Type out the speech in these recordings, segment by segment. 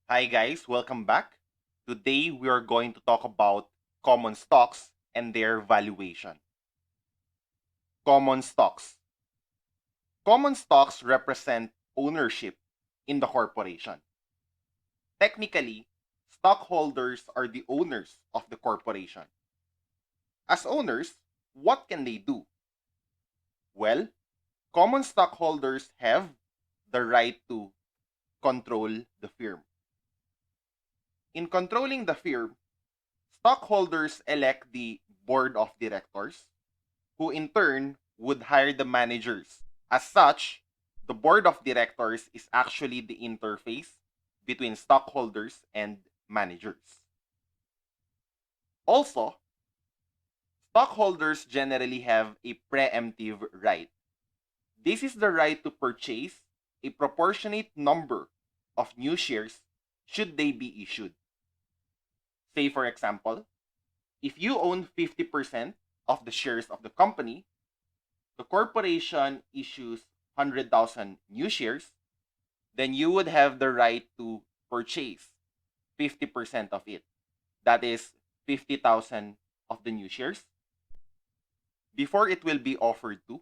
Hi guys, welcome back. Today we are going to talk about common stocks and their valuation. Common stocks. Common stocks represent ownership in the corporation. Technically, stockholders are the owners of the corporation. As owners, what can they do? Well, common stockholders have the right to control the firm. In controlling the firm, stockholders elect the board of directors, who in turn would hire the managers. As such, the board of directors is actually the interface between stockholders and managers. Also, stockholders generally have a preemptive right. This is the right to purchase a proportionate number of new shares should they be issued. Say, for example, if you own 50% of the shares of the company, the corporation issues 100,000 new shares, then you would have the right to purchase 50% of it. That is 50,000 of the new shares before it will be offered to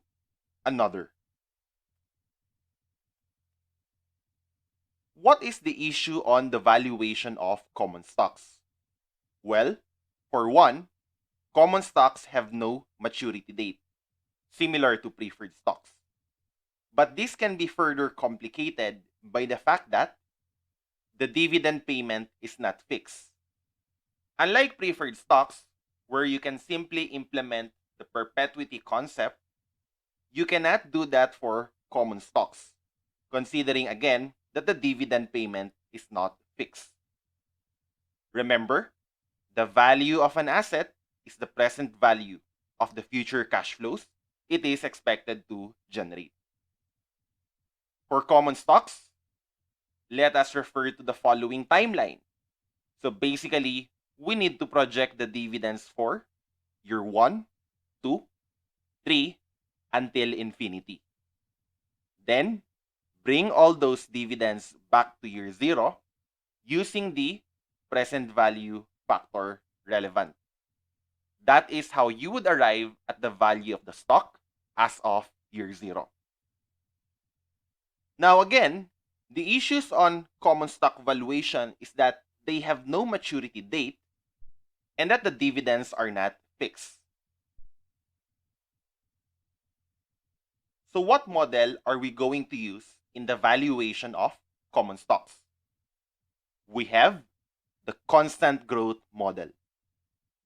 another. What is the issue on the valuation of common stocks? Well, for one, common stocks have no maturity date, similar to preferred stocks. But this can be further complicated by the fact that the dividend payment is not fixed. Unlike preferred stocks, where you can simply implement the perpetuity concept, you cannot do that for common stocks, considering again that the dividend payment is not fixed. Remember, the value of an asset is the present value of the future cash flows it is expected to generate. For common stocks, let us refer to the following timeline. So basically, we need to project the dividends for year 1, 2, 3, until infinity. Then, bring all those dividends back to year 0 using the present value factor relevant. That is how you would arrive at the value of the stock as of year 0. Now again, the issues on common stock valuation is that they have no maturity date and that the dividends are not fixed. So what model are we going to use in the valuation of common stocks? We have the constant growth model.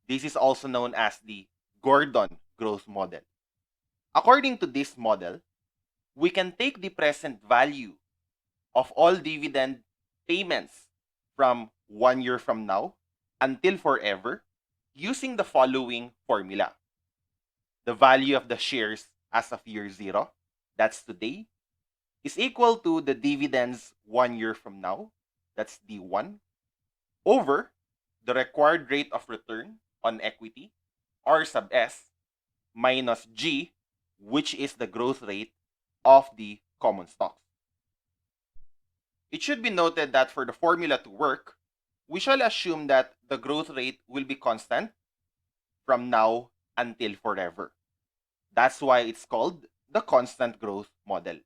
This is also known as the Gordon growth model. According to this model, we can take the present value of all dividend payments from 1 year from now until forever using the following formula. The value of the shares as of year 0, that's today, is equal to the dividends 1 year from now, that's D1, over the required rate of return on equity, R sub S, minus G, which is the growth rate of the common stocks. It should be noted that for the formula to work, we shall assume that the growth rate will be constant from now until forever. That's why it's called the constant growth model.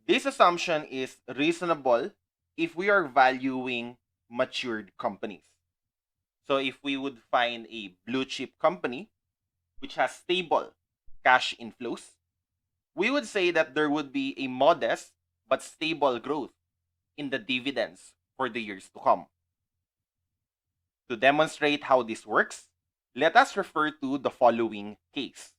This assumption is reasonable if we are valuing matured companies. So if we would find a blue chip company which has stable cash inflows, we would say that there would be a modest but stable growth in the dividends for the years to come. To demonstrate how this works, let us refer to the following case.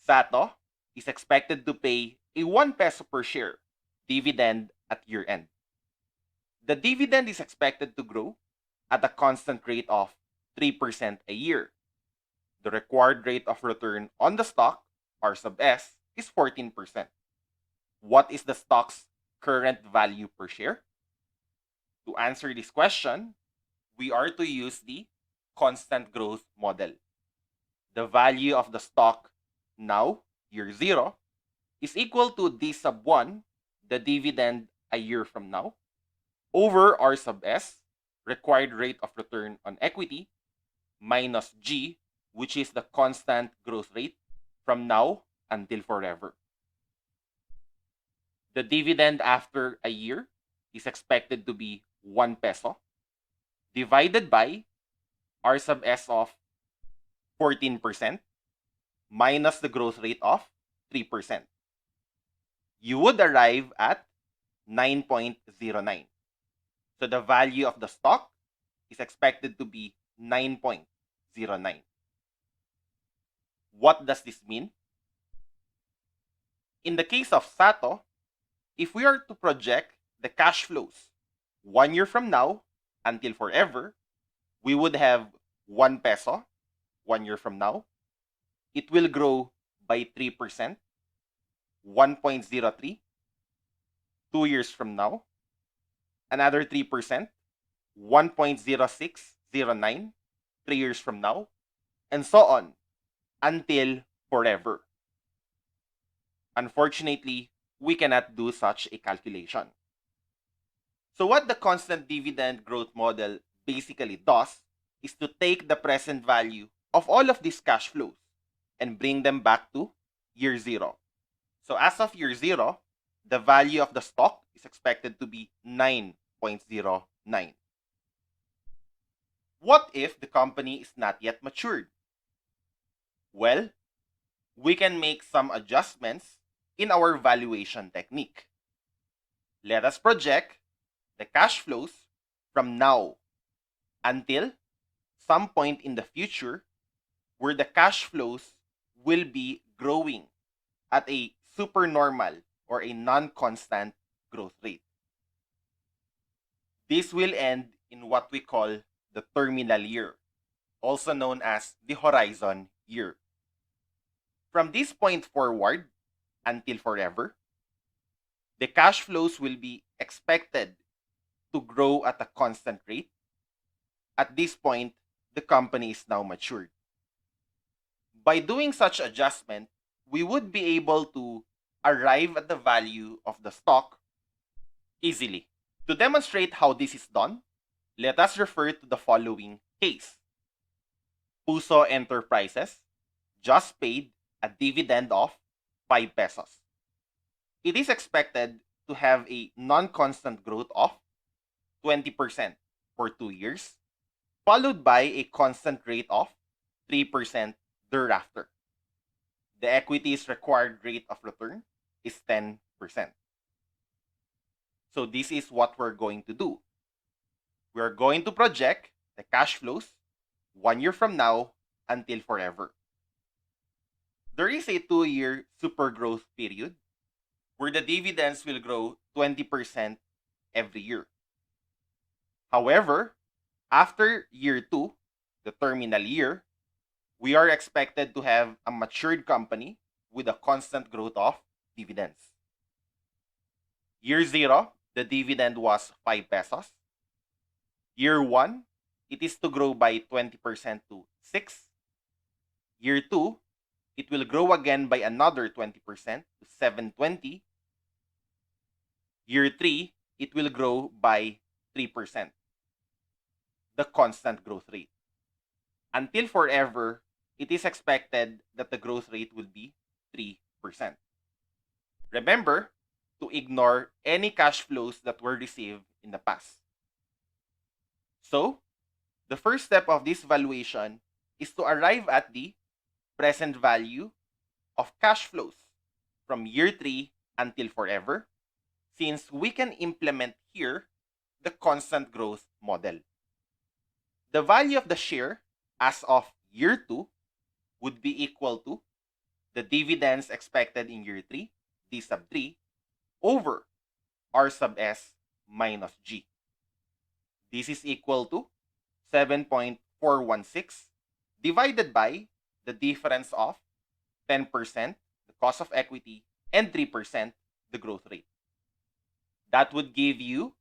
Sato is expected to pay a 1 peso per share dividend at year end. The dividend is expected to grow at a constant rate of 3% a year. The required rate of return on the stock, R sub S, is 14%. What is the stock's current value per share? To answer this question, we are to use the constant growth model. The value of the stock now, year 0, is equal to D sub 1 the dividend a year from now, over R sub S, required rate of return on equity, minus G, which is the constant growth rate from now until forever. The dividend after a year is expected to be 1 peso divided by R sub S of 14% minus the growth rate of 3%. You would arrive at 9.09. So the value of the stock is expected to be 9.09. What does this mean? In the case of Sato, if we are to project the cash flows 1 year from now until forever, we would have 1 peso 1 year from now. It will grow by 3%, 1.03, 2 years from now, another 3%, 1.0609, 3 years from now, and so on until forever. Unfortunately, we cannot do such a calculation. So what the constant dividend growth model basically does is to take the present value of all of these cash flows and bring them back to year 0. So as of year 0, the value of the stock is expected to be 9.09. What if the company is not yet matured? Well, we can make some adjustments in our valuation technique. Let us project the cash flows from now until some point in the future where the cash flows will be growing at a supernormal or a non-constant growth rate. This will end in what we call the terminal year, also known as the horizon year. From this point forward until forever, the cash flows will be expected to grow at a constant rate. At this point, the company is now matured. By doing such adjustment, we would be able to arrive at the value of the stock easily. To demonstrate how this is done, let us refer to the following case. Puso Enterprises just paid a dividend of 5 pesos. It is expected to have a non-constant growth of 20% for 2 years, followed by a constant rate of 3% thereafter. The equity's required rate of return is 10%. So this is what we're going to do. We're going to project the cash flows 1 year from now until forever. There is a 2-year super growth period where the dividends will grow 20% every year. However, after year 2, the terminal year, we are expected to have a matured company with a constant growth of dividends. Year 0, the dividend was 5 pesos. Year 1, it is to grow by 20% to 6. Year 2, it will grow again by another 20% to 720. Year 3, it will grow by 3%. The constant growth rate. Until forever, it is expected that the growth rate will be 3%. Remember to ignore any cash flows that were received in the past. So, the first step of this valuation is to arrive at the present value of cash flows from year 3 until forever, since we can implement here the constant growth model. The value of the share as of year 2 would be equal to the dividends expected in year 3, D sub 3, over R sub S minus G. This is equal to 7.416 divided by the difference of 10%, the cost of equity, and 3%, the growth rate. That would give you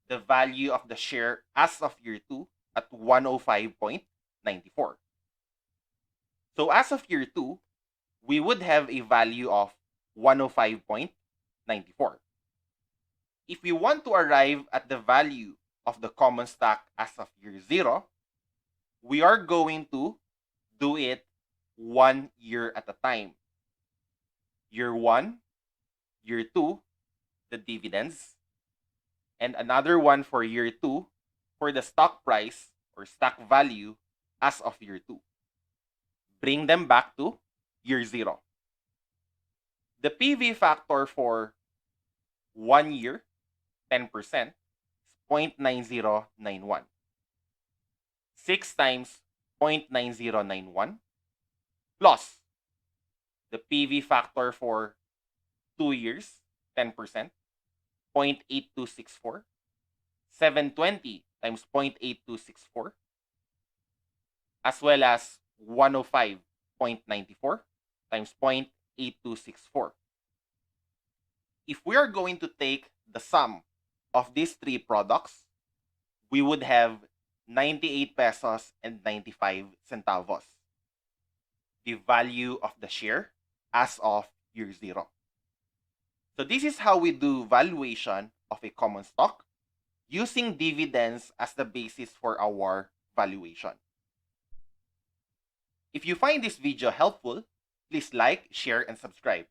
the value of the share as of year 2 at 105.94. So as of year 2, we would have a value of 105.94. If we want to arrive at the value of the common stock as of year 0, we are going to do it 1 year at a time. Year 1, year 2, the dividends, and another one for year 2 for the stock price or stock value as of year 2. Bring them back to year 0. The PV factor for 1 year, 10%, is 0.9091. 6 times 0.9091 plus the PV factor for 2 years, 10%, 0.8264. 720 times 0.8264, as well as 105.94 times 0.8264. If we are going to take the sum of these three products, we would have 98 pesos and 95 centavos, the value of the share as of year 0. So this is how we do valuation of a common stock using dividends as the basis for our valuation. If you find this video helpful, please like, share, and subscribe.